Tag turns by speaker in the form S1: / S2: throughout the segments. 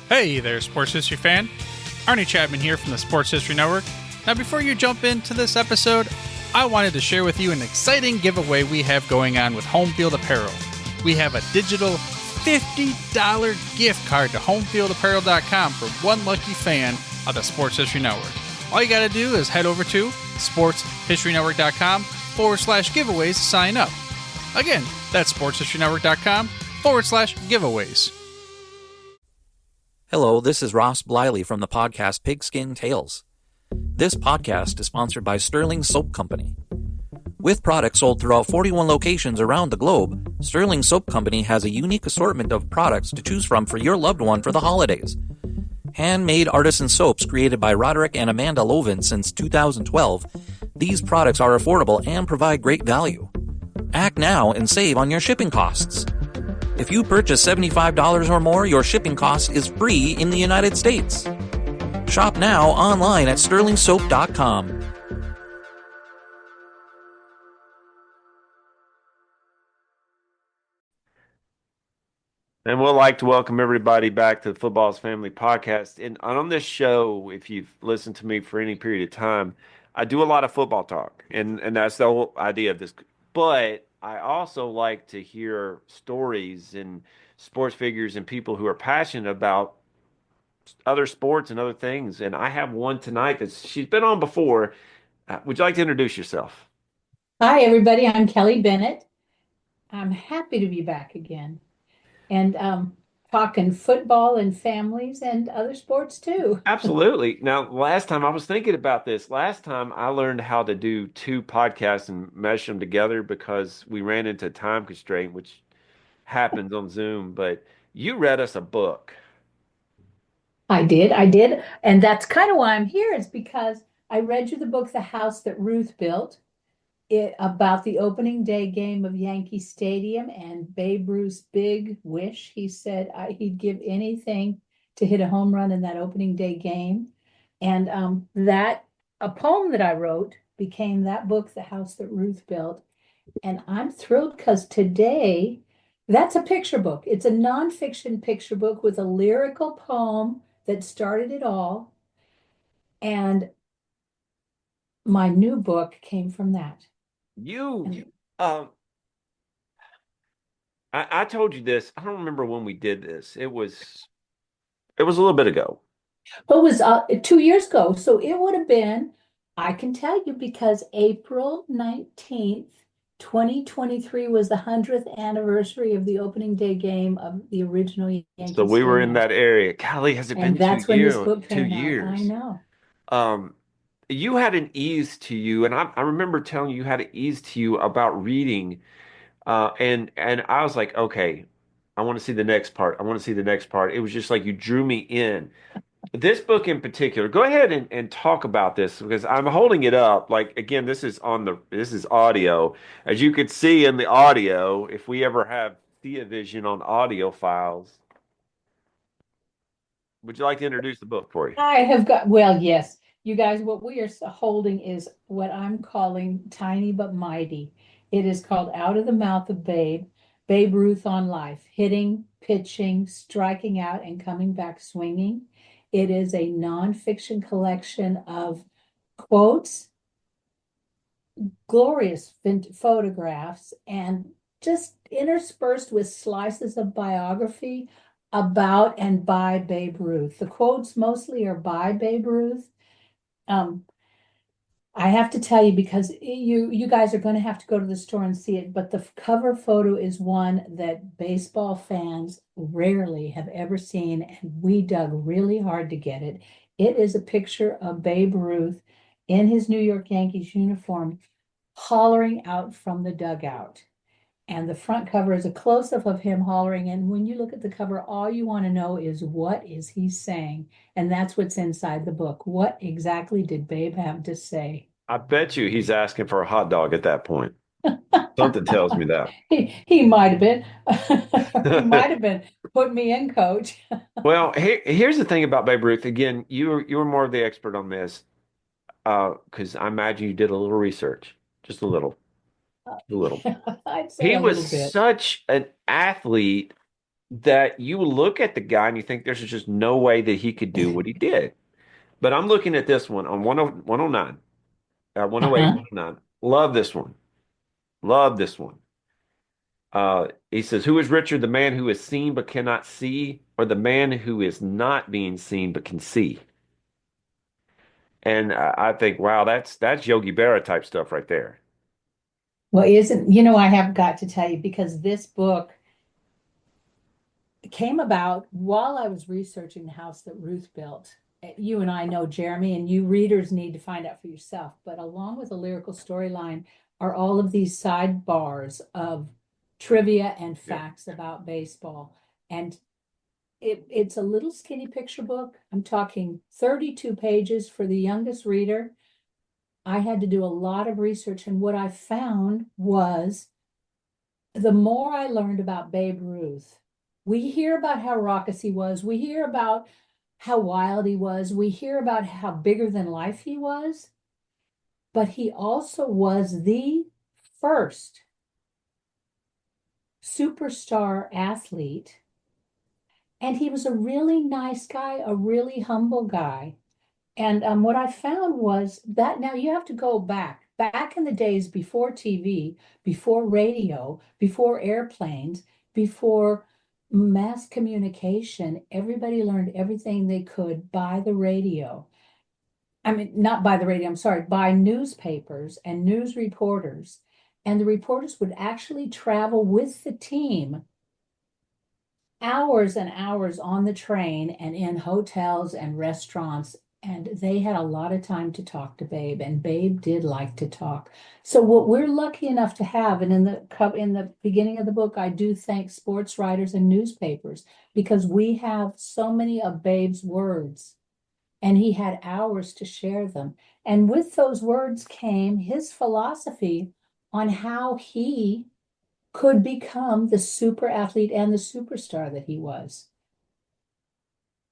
S1: Hey there, Sports History fan. Arnie Chapman here from the Sports History Network. Now, before you jump into this episode, I wanted to share with you an exciting giveaway we have going on with Home Field Apparel. We have a digital $50 gift card to homefieldapparel.com for one lucky fan of the Sports History Network. All you got to do is head over to sportshistorynetwork.com/giveaways to sign up. Again, that's sportshistorynetwork.com/giveaways.
S2: Hello, this is Ross Bliley from the podcast Pigskin Tales. This podcast is sponsored by Sterling Soap Company. With products sold throughout 41 locations around the globe, Sterling Soap Company has a unique assortment of products to choose from for your loved one for the holidays. Handmade artisan soaps created by Roderick and Amanda Lovin since 2012, these products are affordable and provide great value. Act now and save on your shipping costs. If you purchase $75 or more, your shipping cost is free in the United States. Shop now online at sterlingsoap.com.
S3: And we'd like to welcome everybody back to the Football's Family Podcast. And on this show, if you've listened to me for any period of time, I do a lot of football talk, and that's the whole idea of this. But I also like to hear stories and sports figures and people who are passionate about other sports and other things. And I have one tonight she's been on before. Would you like to introduce yourself?
S4: Hi, everybody. I'm Kelly Bennett. I'm happy to be back again and talking football and families and other sports too.
S3: Absolutely. Now, last time I was thinking about this. Last time I learned how to do two podcasts and mesh them together because we ran into a time constraint, which happens on Zoom. But you read us a book.
S4: I did. And that's kind of why I'm here, is because I read you the book, The House That Ruth Built, about the opening day game of Yankee Stadium and Babe Ruth's big wish. He said he'd give anything to hit a home run in that opening day game. And a poem that I wrote became that book, The House That Ruth Built. And I'm thrilled because today, that's a picture book. It's a nonfiction picture book with a lyrical poem that started it all. And my new book came from that.
S3: I told you this. I don't remember when we did this. It was a little bit ago.
S4: It was 2 years ago. So it would have been, I can tell you, because April 19th, 2023 was the 100th anniversary of the opening day game of the original Yankee
S3: So we were in
S4: Stadium.
S3: that area. Golly, has it been
S4: And that's
S3: 2
S4: when
S3: years?
S4: this book came out.
S3: 2 years.
S4: I know.
S3: You had an ease to you, and I remember telling you had an ease to you about reading. And I was like, okay, I want to see the next part. I want to see the next part. It was just like you drew me in. This book in particular, go ahead and talk about this because I'm holding it up. Like again, this is audio. As you could see in the audio, if we ever have Vision on audio files, would you like to introduce the book for you?
S4: I have got, well, yes, you guys, what we are holding is what I'm calling tiny but mighty. It is called Out of the Mouth of Babe Ruth on Life, hitting, pitching, striking out, and coming back swinging. It is a nonfiction collection of quotes, glorious photographs, and just interspersed with slices of biography about and by Babe Ruth. The quotes mostly are by Babe Ruth. I have to tell you, because you guys are going to have to go to the store and see it, but the cover photo is one that baseball fans rarely have ever seen, and we dug really hard to get it. It is a picture of Babe Ruth in his New York Yankees uniform, hollering out from the dugout. And the front cover is a close-up of him hollering. And when you look at the cover, all you want to know is, what is he saying? And that's what's inside the book. What exactly did Babe have to say?
S3: I bet you he's asking for a hot dog at that point. Something tells me that.
S4: He might have been. He might have been. Put me in, coach.
S3: Well, here's the thing about Babe Ruth. Again, you were more of the expert on this because I imagine you did a little research, just a little.
S4: I'd say
S3: He
S4: a
S3: was
S4: little bit.
S3: such an athlete that you look at the guy and you think there's just no way that he could do what he did. But I'm looking at this one on 109, 108,
S4: Uh-huh.
S3: 109. Love this one. Love this one. He says, "Who is richer, the man who is seen but cannot see, or the man who is not being seen but can see?" And I think, wow, that's Yogi Berra type stuff right there.
S4: Well, I have got to tell you, because this book came about while I was researching the house that Ruth built. You and I know Jeremy, and you readers need to find out for yourself. But along with a lyrical storyline are all of these sidebars of trivia and
S3: Yeah.
S4: facts about baseball. And it's a little skinny picture book. I'm talking 32 pages for the youngest reader. I had to do a lot of research, and what I found was the more I learned about Babe Ruth, we hear about how raucous he was, we hear about how wild he was, we hear about how bigger than life he was, but he also was the first superstar athlete. And he was a really nice guy, a really humble guy. And what I found was that now you have to go back in the days before TV, before radio, before airplanes, before mass communication. Everybody learned everything they could by the radio. I mean, not by the radio, I'm sorry, by newspapers and news reporters. And the reporters would actually travel with the team hours and hours on the train and in hotels and restaurants, and they had a lot of time to talk to Babe, and Babe did like to talk. So what we're lucky enough to have, and in the beginning of the book, I do thank sports writers and newspapers, because we have so many of Babe's words, and he had hours to share them. And with those words came his philosophy on how he could become the super athlete and the superstar that he was.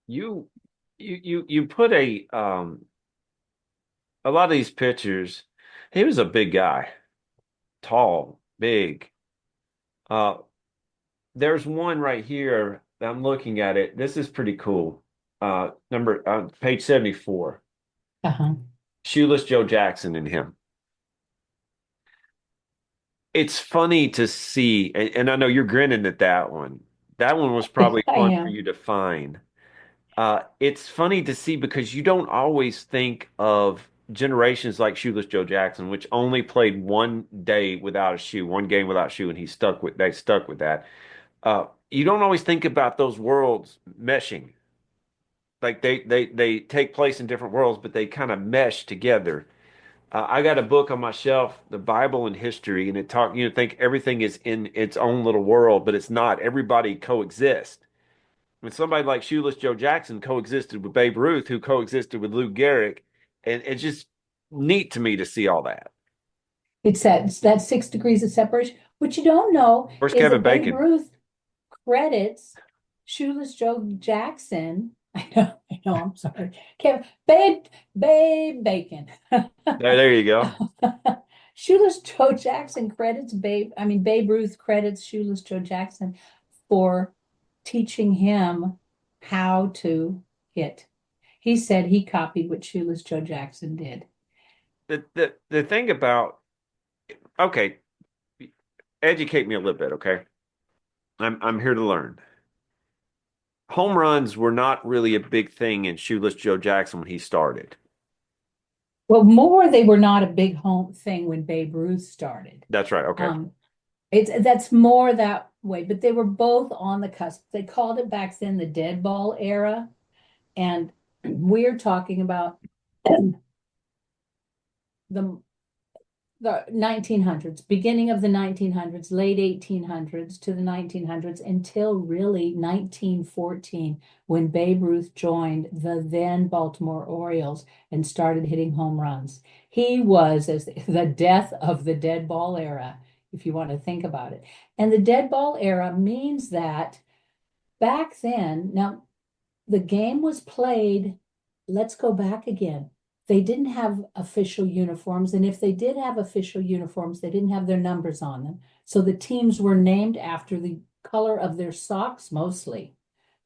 S3: You you put a lot of these pictures. He was a big guy, tall, big. Uh, there's one right here that I'm looking at it. This is pretty cool. Number page 74.
S4: Uh-huh.
S3: Shoeless Joe Jackson and him. It's funny to see, and I know you're grinning at that one. That one was probably
S4: I
S3: fun for
S4: am.
S3: you to find. It's funny to see because you don't always think of generations like Shoeless Joe Jackson, which only played one day without a shoe, one game without a shoe, and they stuck with that. You don't always think about those worlds meshing. Like they take place in different worlds, but they kind of mesh together. I got a book on my shelf, the Bible and history, and think everything is in its own little world, but it's not. Everybody coexists. When somebody like Shoeless Joe Jackson coexisted with Babe Ruth, who coexisted with Lou Gehrig, and it's just neat to me to see all that.
S4: It's that 6 degrees of separation. What you don't know
S3: Where's
S4: is
S3: Kevin
S4: that Babe
S3: Bacon?
S4: Ruth credits Shoeless Joe Jackson. I'm sorry. Babe Bacon.
S3: There you go.
S4: Shoeless Joe Jackson credits Babe Ruth credits Shoeless Joe Jackson for teaching him how to hit. He said he copied what Shoeless Joe Jackson did.
S3: The thing about okay, educate me a little bit, okay? I'm here to learn. Home runs were not really a big thing in Shoeless Joe Jackson when he started.
S4: Well, more they were not a big home thing when Babe Ruth started.
S3: That's right. Okay.
S4: That's more that way, but they were both on the cusp. They called it back then the dead ball era, and we're talking about the the 1900s, beginning of the 1900s, late 1800s to the 1900s, until really 1914, when Babe Ruth joined the then Baltimore Orioles and started hitting home runs. He was as the death of the dead ball era, if you want to think about it. And the dead ball era means that back then, now the game was played, let's go back again. They didn't have official uniforms, and if they did have official uniforms, they didn't have their numbers on them. So the teams were named after the color of their socks mostly,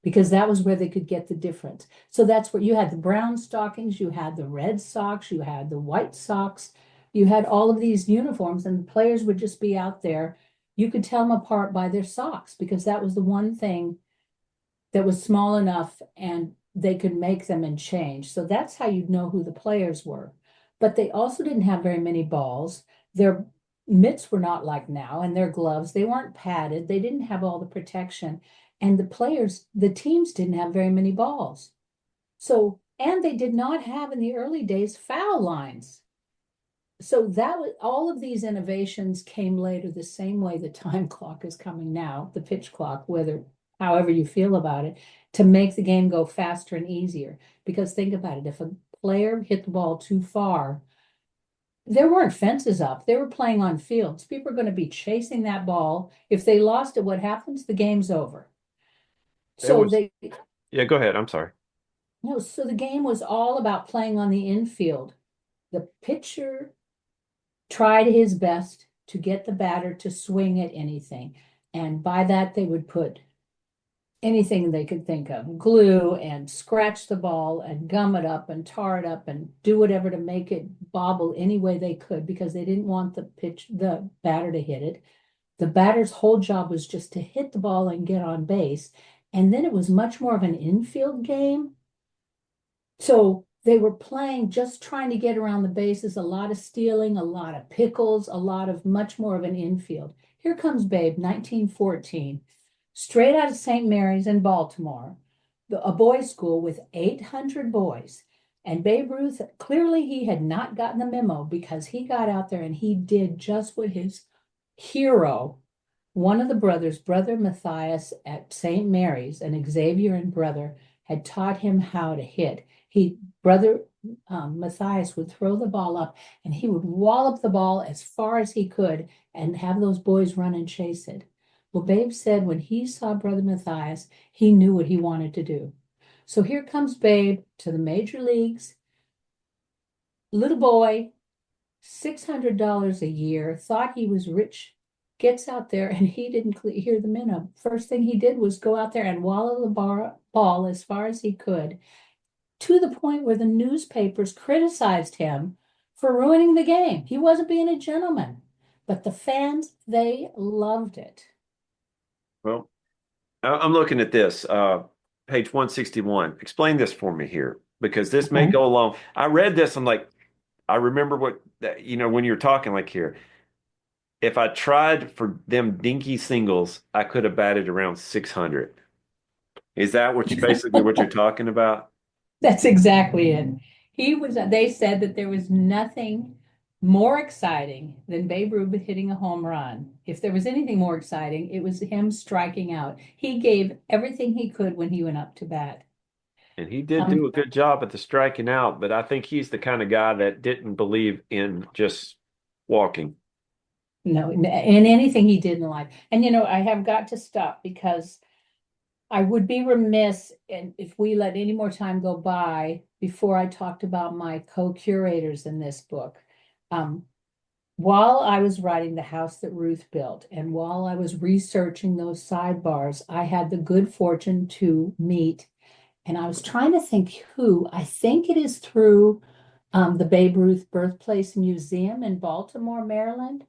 S4: because that was where they could get the difference. So that's where you had the brown stockings, you had the red socks, you had the white socks, you had all of these uniforms, and the players would just be out there. You could tell them apart by their socks because that was the one thing that was small enough and they could make them and change. So that's how you'd know who the players were. But they also didn't have very many balls. Their mitts were not like now, and their gloves, they weren't padded. They didn't have all the protection. And the players, the teams didn't have very many balls. So, and they did not have in the early days foul lines. So that was all of these innovations came later, the same way the time clock is coming now, the pitch clock, whether however you feel about it, to make the game go faster and easier. Because think about it, if a player hit the ball too far, there weren't fences up. They were playing on fields. People are going to be chasing that ball. If they lost it, what happens? The game's over. So
S3: yeah, go ahead. I'm sorry.
S4: No, so the game was all about playing on the infield. The pitcher tried his best to get the batter to swing at anything. And by that, they would put anything they could think of, glue and scratch the ball and gum it up and tar it up and do whatever to make it bobble any way they could because they didn't want the batter to hit it. The batter's whole job was just to hit the ball and get on base. And then it was much more of an infield game. So they were playing, just trying to get around the bases, a lot of stealing, a lot of pickles, a lot of much more of an infield. Here comes Babe, 1914, straight out of St. Mary's in Baltimore, a boys' school with 800 boys. And Babe Ruth, clearly he had not gotten the memo because he got out there and he did just what his hero, one of the brothers, Brother Matthias at St. Mary's, and Xavier and Brother, had taught him how to hit. Brother Matthias would throw the ball up and he would wallop the ball as far as he could and have those boys run and chase it. Well, Babe said when he saw Brother Matthias, he knew what he wanted to do. So here comes Babe to the major leagues. Little boy, $600 a year, thought he was rich, gets out there and he didn't hear the minnow. First thing he did was go out there and wallow the ball as far as he could, to the point where the newspapers criticized him for ruining the game. He wasn't being a gentleman, but the fans, they loved it.
S3: Well, I'm looking at this, page 161. Explain this for me here, because this may go along. I read this. I'm like, I remember when you're talking like here, if I tried for them dinky singles, I could have batted around 600. Is that basically what you're talking about?
S4: That's exactly it. They said that there was nothing more exciting than Babe Ruth hitting a home run. If there was anything more exciting, it was him striking out. He gave everything he could when he went up to bat.
S3: And he did do a good job at the striking out, but I think he's the kind of guy that didn't believe in just walking.
S4: No, in anything he did in life. And I have got to stop because I would be remiss if we let any more time go by before I talked about my co-curators in this book. While I was writing The House That Ruth Built, and while I was researching those sidebars, I had the good fortune to meet, and I was trying to think who. I think it is through the Babe Ruth Birthplace Museum in Baltimore, Maryland.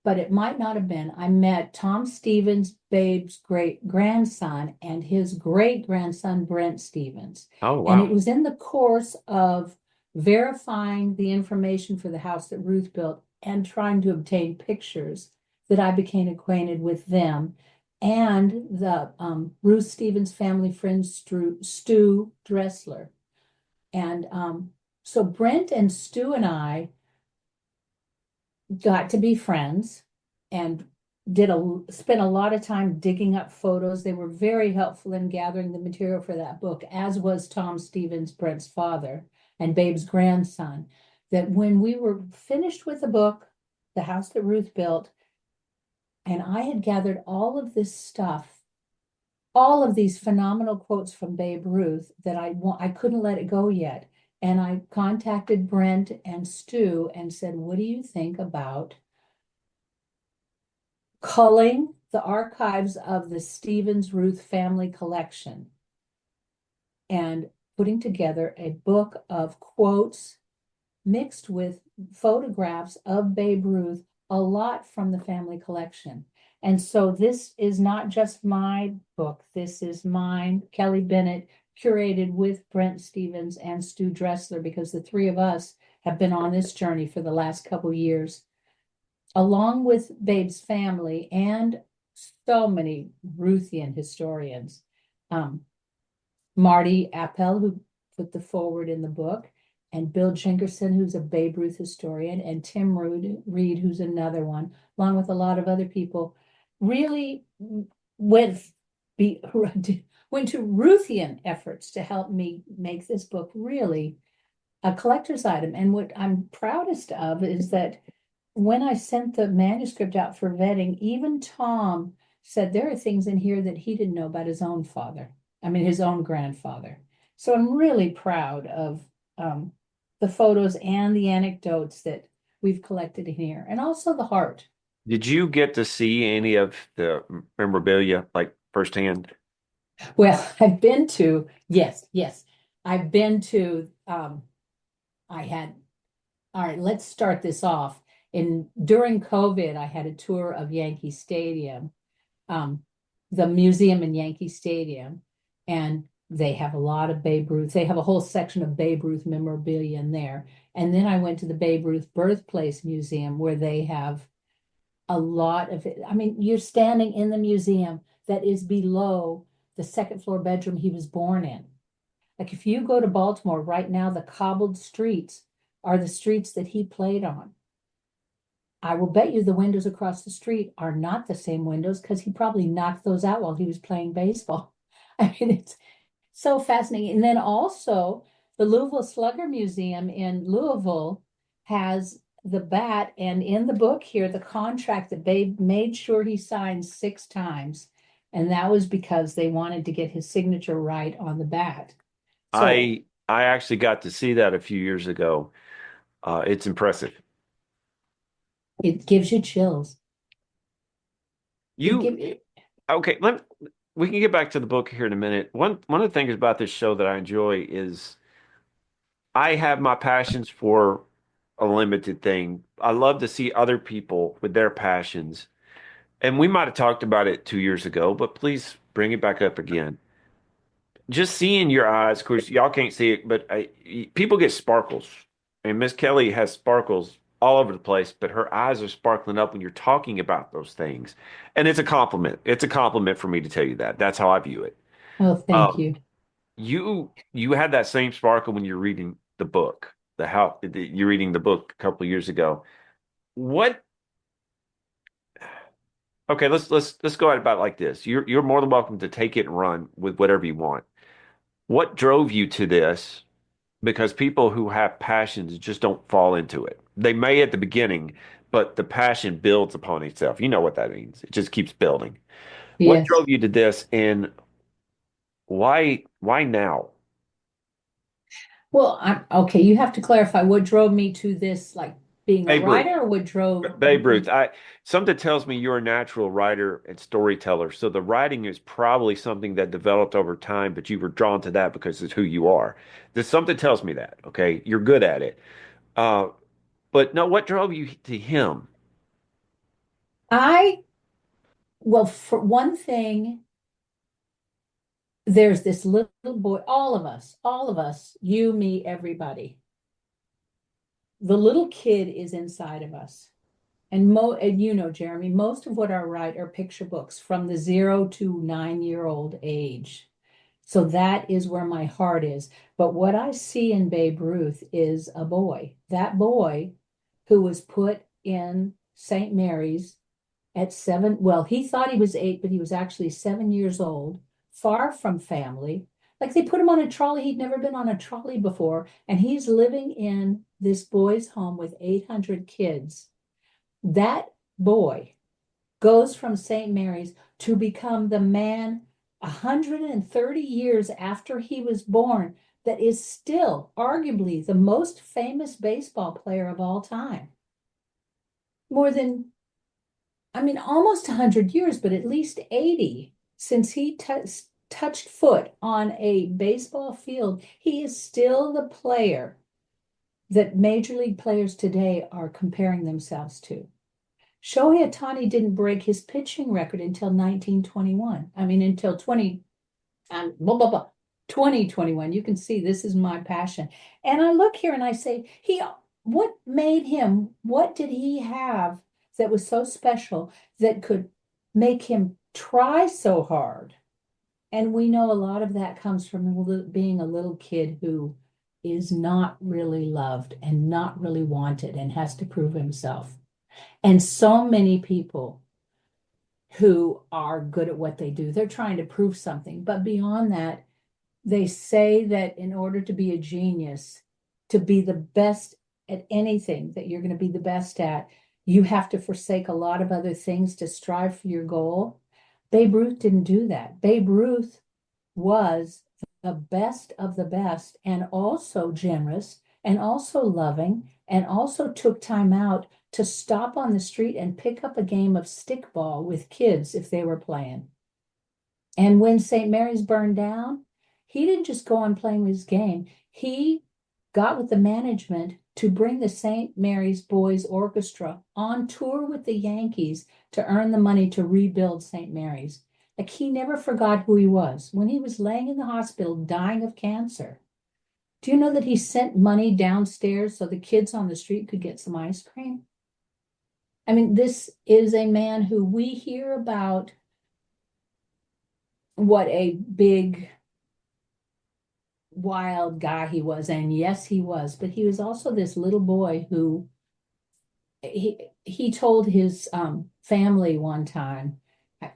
S4: But it might not have been. I met Tom Stevens, Babe's great-grandson, and his great-grandson, Brent Stevens.
S3: Oh, wow.
S4: And it was in the course of verifying the information for The House That Ruth Built and trying to obtain pictures that I became acquainted with them and the Ruth Stevens family friend, Stu Dressler. And so Brent and Stu and I got to be friends and spent a lot of time digging up photos. They were very helpful in gathering the material for that book, as was Tom Stevens, Brent's father, and Babe's grandson. That when we were finished with the book, The House That Ruth Built, and I had gathered all of this stuff, all of these phenomenal quotes from Babe Ruth, that I couldn't let it go yet. And I contacted Brent and Stu and said, what do you think about culling the archives of the Stevens Ruth family collection and putting together a book of quotes mixed with photographs of Babe Ruth, a lot from the family collection. And so this is not just my book. This is mine, Kelly Bennett, curated with Brent Stevens and Stu Dressler, because the three of us have been on this journey for the last couple years, along with Babe's family and so many Ruthian historians. Marty Appel, who put the forward in the book, and Bill Jenkerson, who's a Babe Ruth historian, and Tim Reed, who's another one, along with a lot of other people, really went to Ruthian efforts to help me make this book really a collector's item. And what I'm proudest of is that when I sent the manuscript out for vetting, even Tom said there are things in here that he didn't know about his own father. I mean, his own grandfather. So I'm really proud of the photos and the anecdotes that we've collected in here, and also the heart.
S3: Did you get to see any of the memorabilia like firsthand?
S4: Well, I've been to, yes. I've been to, all right, let's start this off. During COVID, I had a tour of Yankee Stadium, the museum in Yankee Stadium, and they have a lot of Babe Ruth. They have a whole section of Babe Ruth memorabilia in there. And then I went to the Babe Ruth Birthplace Museum, where they have a lot of it. I mean, you're standing in the museum that is below the second floor bedroom he was born in. Like, if you go to Baltimore right now, the cobbled streets are the streets that he played on. I will bet you the windows across the street are not the same windows, because he probably knocked those out while he was playing baseball. I mean, it's so fascinating. And then also the Louisville Slugger Museum in Louisville has the bat, and in the book here, the contract that Babe made sure he signed 6 times. And that was because they wanted to get his signature right on the bat. So
S3: I actually got to see that a few years ago. It's impressive.
S4: it gives you chills.
S3: Okay, we can get back to the book here in a minute. One of the things about this show that I enjoy is I have my passions for a limited thing. I love to see other people with their passions. And we might have talked about it 2 years ago, but please bring it back up again. Just seeing your eyes, of course, y'all can't see it, but people get sparkles. And Miss Kelly has sparkles all over the place, but her eyes are sparkling up when you're talking about those things. And it's a compliment. It's a compliment for me to tell you that. That's how I view it.
S4: Oh, thank
S3: Um,
S4: you.
S3: you had that same sparkle when you're reading the book, you're reading the book a couple of years ago. What? Okay, let's go at it about it like this. You're more than welcome to take it and run with whatever you want. What drove you to this? Because people who have passions just don't fall into it. They may at the beginning, but the passion builds upon itself. You know what that means. It just keeps building. What
S4: Yes.
S3: drove you to this, and why now?
S4: Well, okay, you have to clarify what drove me to this, like being a
S3: Babe Ruth.
S4: writer, or what drove
S3: Babe Ruth. Something tells me you're a natural writer and storyteller. So the writing is probably something that developed over time, but you were drawn to that because it's who you are. There's something tells me that. Okay, you're good at it. Uh, but no, what drove you to him?
S4: I, well, for one thing, there's this little boy, all of us, you, me, everybody. The little kid is inside of us. And you know, Jeremy, most of what I write are picture books from the 0 to 9-year-old age. So that is where my heart is. But what I see in Babe Ruth is a boy. That boy who was put in St. Mary's at 7. Well, he thought he was 8, but he was actually 7 years old, far from family. Like, they put him on a trolley. He'd never been on a trolley before. And he's living in this boys' home with 800 kids. That boy goes from St. Mary's to become the man 130 years after he was born that is still arguably the most famous baseball player of all time. More than I mean, almost 100 years, but at least 80 since he touched foot on a baseball field. He is still the player that major league players today are comparing themselves to. Shohei Ohtani didn't break his pitching record until 1921. I mean, until 2021. You can see this is my passion. And I look here and I say, what made him, what did he have that was so special that could make him try so hard? And we know a lot of that comes from being a little kid who is not really loved and not really wanted and has to prove himself. And so many people who are good at what they do, they're trying to prove something. But beyond that, they say that in order to be a genius, to be the best at anything that you're going to be the best at, you have to forsake a lot of other things to strive for your goal. Babe Ruth didn't do that. Babe Ruth was the best of the best and also generous and also loving and also took time out to stop on the street and pick up a game of stickball with kids if they were playing. And when St. Mary's burned down, he didn't just go on playing his game. He got with the management to bring the St. Mary's Boys Orchestra on tour with the Yankees to earn the money to rebuild St. Mary's. Like, he never forgot who he was. When he was laying in the hospital dying of cancer, do you know that he sent money downstairs so the kids on the street could get some ice cream? I mean, this is a man who we hear about what a big, wild guy he was. And yes, he was, but he was also this little boy who he told his family one time,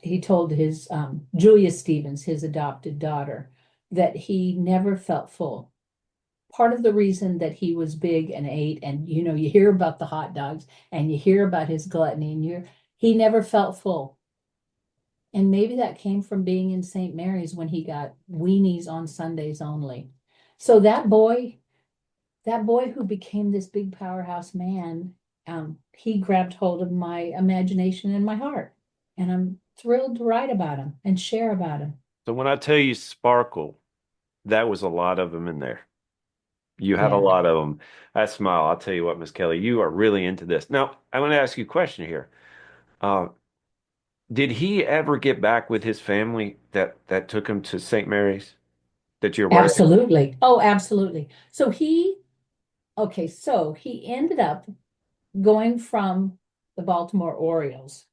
S4: he told his Julia Stevens, his adopted daughter, that he never felt full. Part of the reason that he was big and ate, and you hear about the hot dogs and you hear about his gluttony, and he never felt full. And maybe that came from being in St. Mary's when he got weenies on Sundays only. So that boy who became this big powerhouse man, he grabbed hold of my imagination and my heart. And I'm thrilled to write about him and share about him.
S3: So when I tell you sparkle, that was a lot of them in there. You had a
S4: Yeah.
S3: lot of them. That smile, I'll tell you what, Miss Kelly, you are really into this. Now, I'm going to ask you a question here. Did he ever get back with his family that took him to St. Mary's that you're aware of?
S4: Absolutely. Oh, absolutely. So he ended up going from the Baltimore Orioles,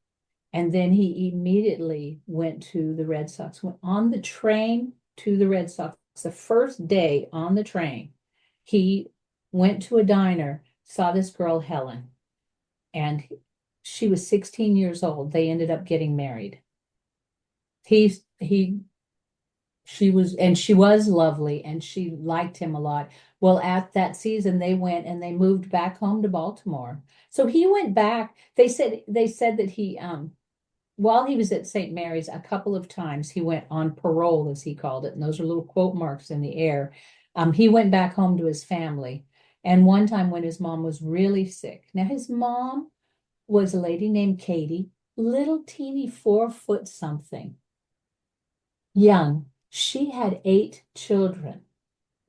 S4: and then he immediately went to the Red Sox, went on the train to the Red Sox. The first day on the train, he went to a diner, saw this girl, Helen, and she was 16 years old. They ended up getting married. She was lovely and she liked him a lot. Well, at that season, they went and they moved back home to Baltimore. So he went back. They said that he, while he was at St. Mary's, a couple of times he went on parole, as he called it. And those are little quote marks in the air. He went back home to his family. And one time when his mom was really sick. Now, his mom was a lady named Katie, little teeny 4 foot something, young. She had 8 children.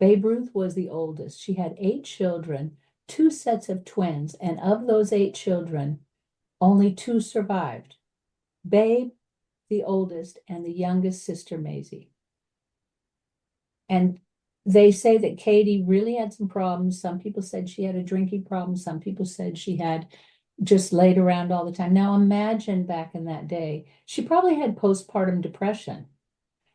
S4: Babe Ruth was the oldest. She had 8 children, 2 sets of twins, and of those 8 children, only 2 survived. Babe, the oldest, and the youngest sister, Maisie. And they say that Katie really had some problems. Some people said she had a drinking problem. Some people said she had just laid around all the time. Now imagine back in that day, she probably had postpartum depression.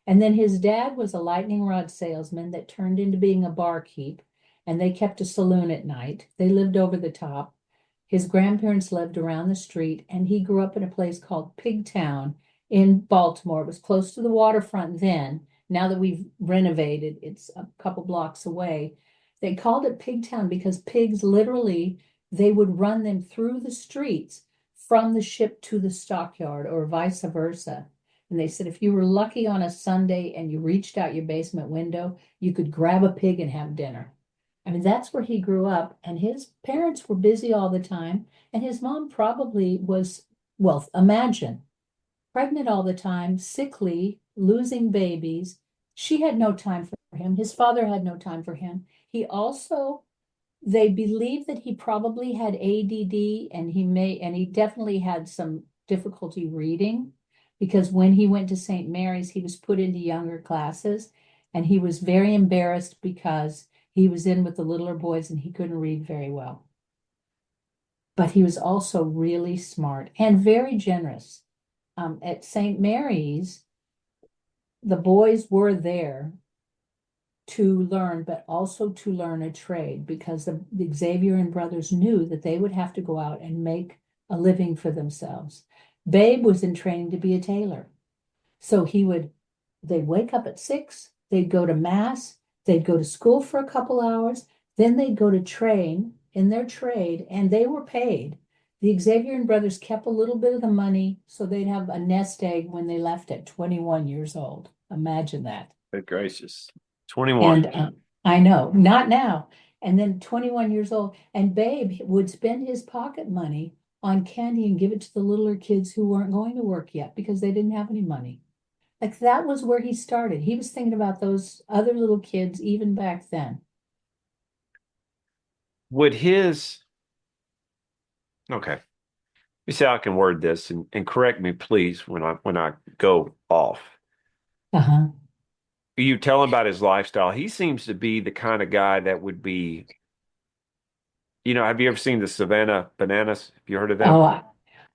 S4: And then his dad was a lightning rod salesman that turned into being a barkeep, and they kept a saloon at night. They lived over the top. His grandparents lived around the street, and he grew up in a place called Pigtown in Baltimore. It was close to the waterfront then. Now that we've renovated, it's a couple blocks away. They called it Pigtown because pigs literally, they would run them through the streets from the ship to the stockyard or vice versa. And they said if you were lucky on a Sunday and you reached out your basement window, you could grab a pig and have dinner. I mean, that's where he grew up. And his parents were busy all the time. And his mom probably was Well, imagine, pregnant all the time, sickly, losing babies. She had no time for him. His father had no time for him. He also, they believe that he probably had ADD, and he definitely had some difficulty reading, because when he went to St. Mary's, he was put into younger classes, and he was very embarrassed because he was in with the littler boys and he couldn't read very well. But he was also really smart and very generous. At St. Mary's, the boys were there to learn, but also to learn a trade, because the Xavier and brothers knew that they would have to go out and make a living for themselves. Babe was in training to be a tailor. So they'd wake up at 6, they'd go to mass, they'd go to school for a couple hours, then they'd go to train in their trade, and they were paid. The Xavier and brothers kept a little bit of the money so they'd have a nest egg when they left at 21 years old. Imagine that.
S3: Good gracious. 21.
S4: And I know, not now. And then 21 years old, and Babe would spend his pocket money on candy and give it to the littler kids who weren't going to work yet because they didn't have any money. Like, that was where he started. He was thinking about those other little kids even back then.
S3: Would his, okay, let me see how I can word this, and correct me, please, when I go off.
S4: Uh-huh.
S3: You tell him about his lifestyle. He seems to be the kind of guy that would be, have you ever seen the Savannah Bananas? Have you heard of them?
S4: Oh,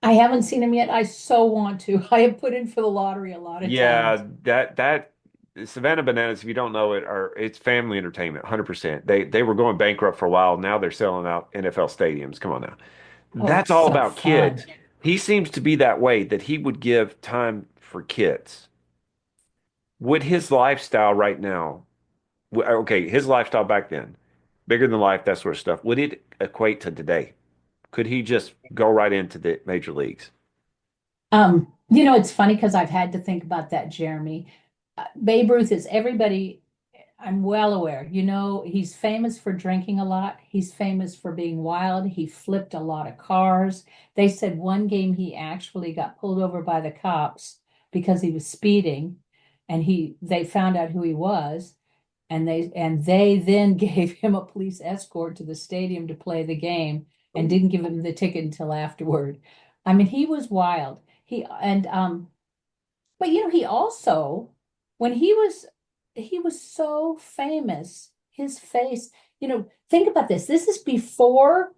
S4: I haven't seen him yet. I so want to. I have put in for the lottery a lot of times.
S3: Yeah, that Savannah Bananas, if you don't know it, it's family entertainment, 100%. They were going bankrupt for a while. Now they're selling out NFL stadiums. Come on now.
S4: Oh,
S3: That's all
S4: so
S3: about kids.
S4: fun.
S3: He seems to be that way, that he would give time for kids. Would his lifestyle right now, okay, his lifestyle back then, bigger than life, that sort of stuff, would it equate to today? Could he just go right into the major leagues?
S4: It's funny because I've had to think about that, Jeremy. Babe Ruth is everybody, I'm well aware. He's famous for drinking a lot. He's famous for being wild. He flipped a lot of cars. They said one game he actually got pulled over by the cops because he was speeding, and they found out who he was, and they then gave him a police escort to the stadium to play the game and didn't give him the ticket until afterward. I mean, he was wild. But he also, when he was so famous, his face, think about this. This is before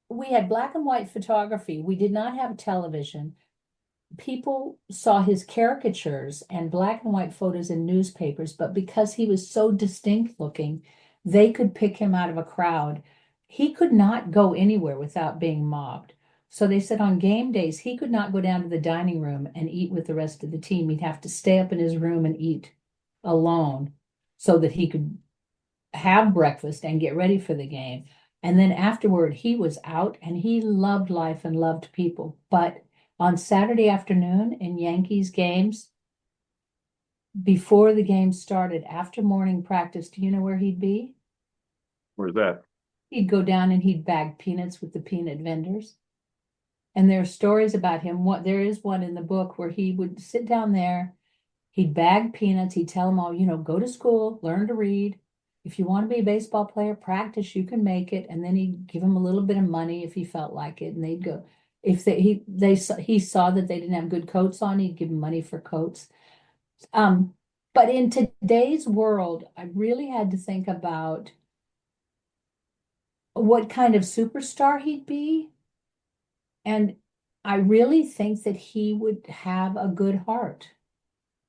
S4: we had black and white photography. We did not have television. People saw his caricatures and black and white photos in newspapers, but because he was so distinct looking, they could pick him out of a crowd. He could not go anywhere without being mobbed. So they said on game days, he could not go down to the dining room and eat with the rest of the team. He'd have to stay up in his room and eat alone so that he could have breakfast and get ready for the game. And then afterward, he was out, and he loved life and loved people. But on Saturday afternoon in Yankees games, before the game started, after morning practice, do you know where he'd be?
S3: Where's that?
S4: He'd go down and he'd bag peanuts with the peanut vendors. And there are stories about him. There is one in the book where he would sit down there, he'd bag peanuts, he'd tell them all, go to school, learn to read. If you want to be a baseball player, practice, you can make it. And then he'd give them a little bit of money if he felt like it, and they'd go. If he saw that they didn't have good coats on, he'd give them money for coats. But in today's world, I really had to think about what kind of superstar he'd be. And I really think that he would have a good heart.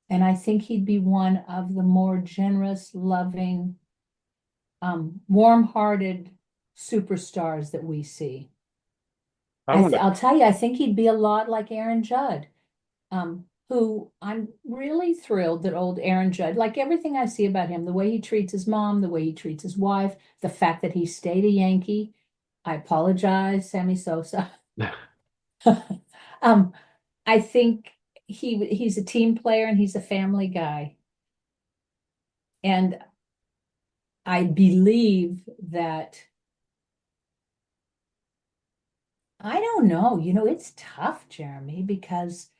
S4: And I think he'd be one of the more generous, loving, warm-hearted superstars that we see. I'll tell you, I think he'd be a lot like Aaron Judd, who I'm really thrilled that old Aaron Judd, like everything I see about him, the way he treats his mom, the way he treats his wife, the fact that he stayed a Yankee. I apologize, Sammy Sosa. I think he's a team player and he's a family guy. And I believe that I don't know. It's tough, Jeremy, because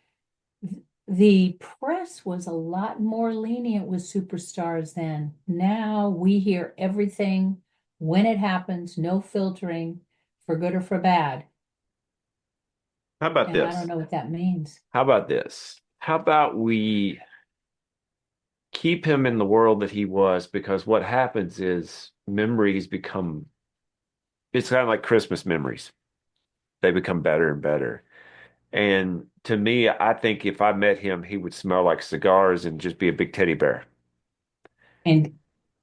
S4: the press was a lot more lenient with superstars then. Now we hear everything when it happens, no filtering, for good or for bad.
S3: How about
S4: And I don't
S3: this?
S4: know what that means.
S3: How about this? How about we keep him in the world that he was? Because what happens is memories become, it's kind of like Christmas memories. They become better and better. And to me, I think if I met him, he would smell like cigars and just be a big teddy bear.
S4: And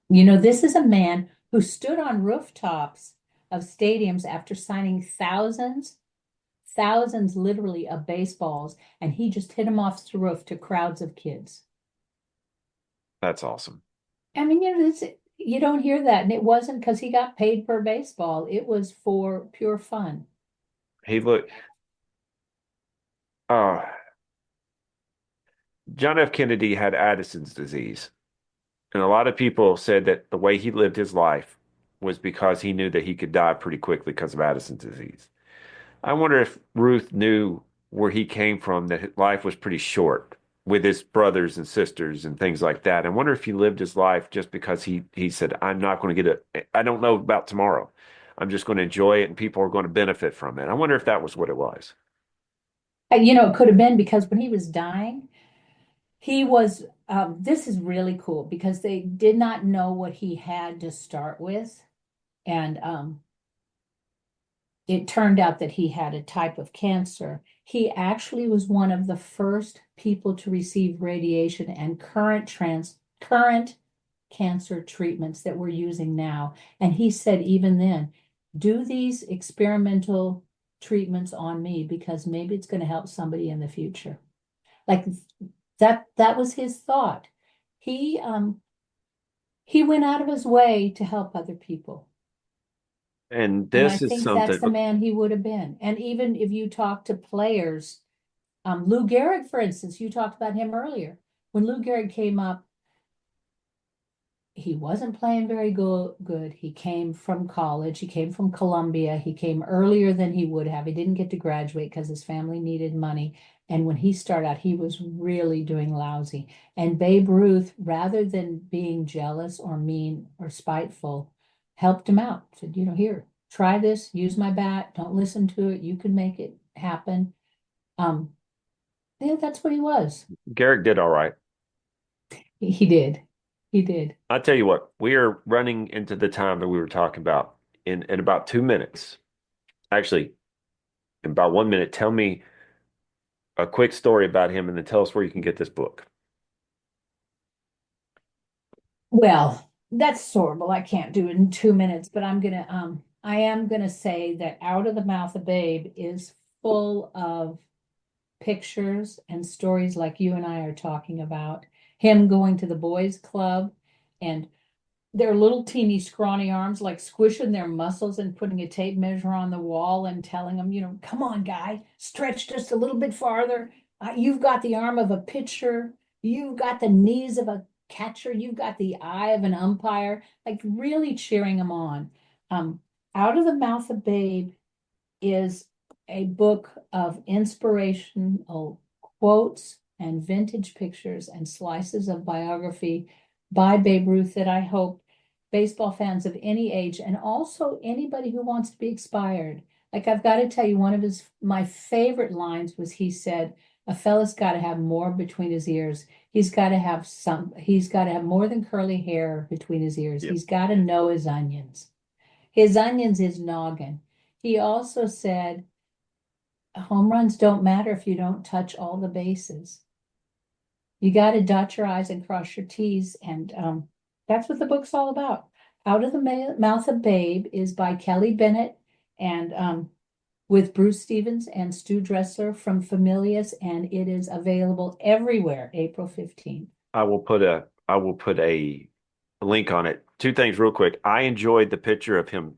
S4: this is a man who stood on rooftops of stadiums after signing thousands literally of baseballs, and he just hit them off the roof to crowds of kids.
S3: That's awesome.
S4: I mean, you don't hear that. And it wasn't because he got paid per baseball. It was for pure fun.
S3: He looked, uh, John F. Kennedy had Addison's disease. And a lot of people said that the way he lived his life was because he knew that he could die pretty quickly because of Addison's disease. I wonder if Ruth knew where he came from, that his life was pretty short with his brothers and sisters and things like that. I wonder if he lived his life just because he said, I'm not going to get I don't know about tomorrow. I'm just going to enjoy it and people are going to benefit from it. I wonder if that was what it was.
S4: It could have been because when he was dying, he was, this is really cool because they did not know what he had to start with. And it turned out that he had a type of cancer. He actually was one of the first people to receive radiation and current cancer treatments that we're using now. And he said, even then, do these experimental treatments on me because maybe it's going to help somebody in the future. Like that was his thought. He um he went out of his way to help other people.
S3: And
S4: And I
S3: this is
S4: think that's
S3: something,
S4: the man he would have been. And even if you talk to players, Lou Gehrig, for instance, you talked about him earlier. When Lou Gehrig came up, he wasn't playing very good. He came from college. He came from Columbia. He came earlier than he would have. He didn't get to graduate because his family needed money. And when he started out, he was really doing lousy. And Babe Ruth, rather than being jealous or mean or spiteful, helped him out. Said, here, try this, use my bat, don't listen to it. You can make it happen. Um, yeah, that's what he was.
S3: Garrick did all right.
S4: He did. He did.
S3: I'll tell you what, we are running into the time that we were talking about in about 2 minutes. Actually, in about 1 minute, tell me a quick story about him and then tell us where you can get this book.
S4: Well, that's horrible. I can't do it in 2 minutes, but I am gonna say that Out of the Mouth of Babe is full of pictures and stories like you and I are talking about. Him going to the boys' club and their little teeny scrawny arms like squishing their muscles and putting a tape measure on the wall and telling them, come on, guy, stretch just a little bit farther. You've got the arm of a pitcher. You've got the knees of a catcher. You've got the eye of an umpire, like really cheering them on. Um, Out of the Mouth of Babe is a book of inspirational quotes and vintage pictures and slices of biography by Babe Ruth that I hope baseball fans of any age and also anybody who wants to be inspired. Like I've got to tell you, one of my favorite lines was he said, a fella's got to have more between his ears. He's got to have more than curly hair between his ears.
S3: Yep.
S4: He's got to know his onions. His onions is noggin. He also said, home runs don't matter if you don't touch all the bases. You got to dot your I's and cross your T's. And that's what the book's all about. Out of the Mouth of Babe is by Kelly Bennett and with Bruce Stevens and Stu Dressler from Familius, and it is available everywhere April 15th.
S3: I will put a link on it. Two things real quick. I enjoyed the picture of him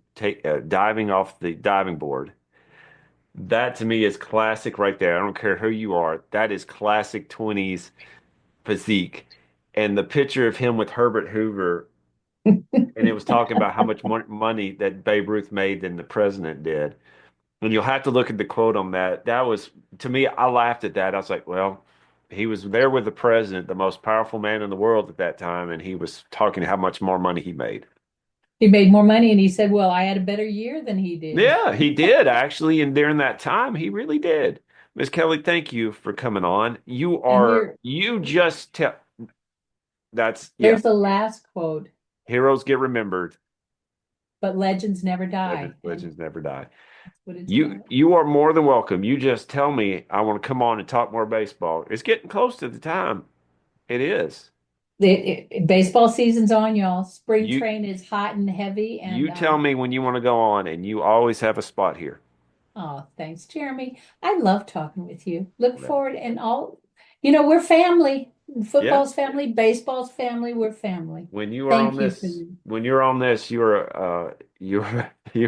S3: diving off the diving board. That to me is classic right there. I don't care who you are. That is classic 20s physique. And the picture of him with Herbert Hoover, and it was talking about how much money that Babe Ruth made than the president did. And you'll have to look at the quote on that. That was, to me, I laughed at that. I was like, well, he was there with the president, the most powerful man in the world at that time, and he was talking how much more money he made.
S4: He made more money and he said, well, I had a better year than he did.
S3: Yeah, he did actually. And during that time, he really did. Miss Kelly, thank you for coming on.
S4: And here,
S3: You just tell, that's, yeah,
S4: there's the last quote,
S3: heroes get remembered,
S4: but legends never die. And
S3: legends never die.
S4: that's what it's about.
S3: You are more than welcome. You just tell me I want to come on and talk more baseball. It's getting close to the time. It is.
S4: Baseball season's on, y'all. Spring
S3: You
S4: train is hot and heavy. And
S3: you tell me when you want to go on, and you always have a spot here.
S4: oh, thanks, Jeremy. I love talking with you. Look
S3: Yeah.
S4: forward and all, we're family. Football's
S3: Yeah.
S4: family, baseball's family, we're family.
S3: When you are
S4: Thank
S3: on
S4: you
S3: this,
S4: for this.
S3: when you're on this, you're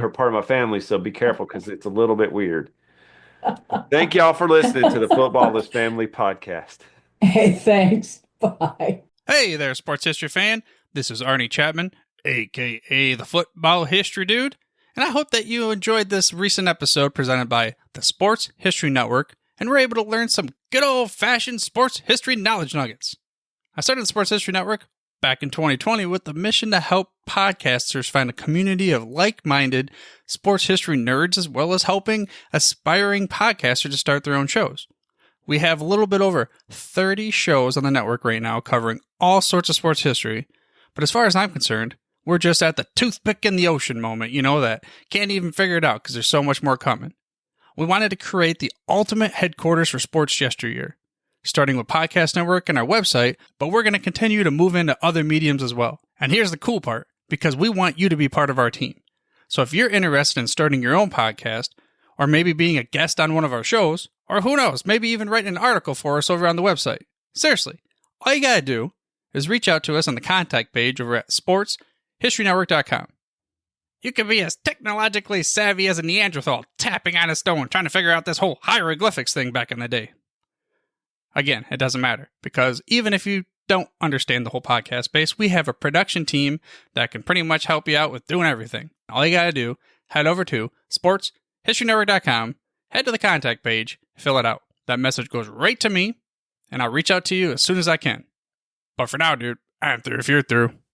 S3: part of my family. So be careful because it's a little bit weird. Thank y'all for listening to the Footballless Family Podcast.
S4: Hey, thanks. Bye.
S1: Hey there, sports history fan. This is Arnie Chapman, aka the Football History Dude, and I hope that you enjoyed this recent episode presented by the Sports History Network and were able to learn some good old-fashioned sports history knowledge nuggets. I started the Sports History Network back in 2020 with the mission to help podcasters find a community of like-minded sports history nerds, as well as helping aspiring podcasters to start their own shows. We have a little bit over 30 shows on the network right now covering all sorts of sports history, but as far as I'm concerned, we're just at the toothpick in the ocean moment, that can't even figure it out because there's so much more coming. We wanted to create the ultimate headquarters for sports yesteryear, starting with Podcast Network and our website, but we're going to continue to move into other mediums as well. And here's the cool part, because we want you to be part of our team. So if you're interested in starting your own podcast, or maybe being a guest on one of our shows, or who knows, maybe even writing an article for us over on the website. Seriously, all you gotta do is reach out to us on the contact page over at sportshistorynetwork.com. You can be as technologically savvy as a Neanderthal tapping on a stone trying to figure out this whole hieroglyphics thing back in the day. Again, it doesn't matter, because even if you don't understand the whole podcast space, we have a production team that can pretty much help you out with doing everything. All you gotta do, head over to sportshistorynetwork.com, head to the contact page, fill it out. That message goes right to me, and I'll reach out to you as soon as I can. But for now, dude, I'm through if you're through.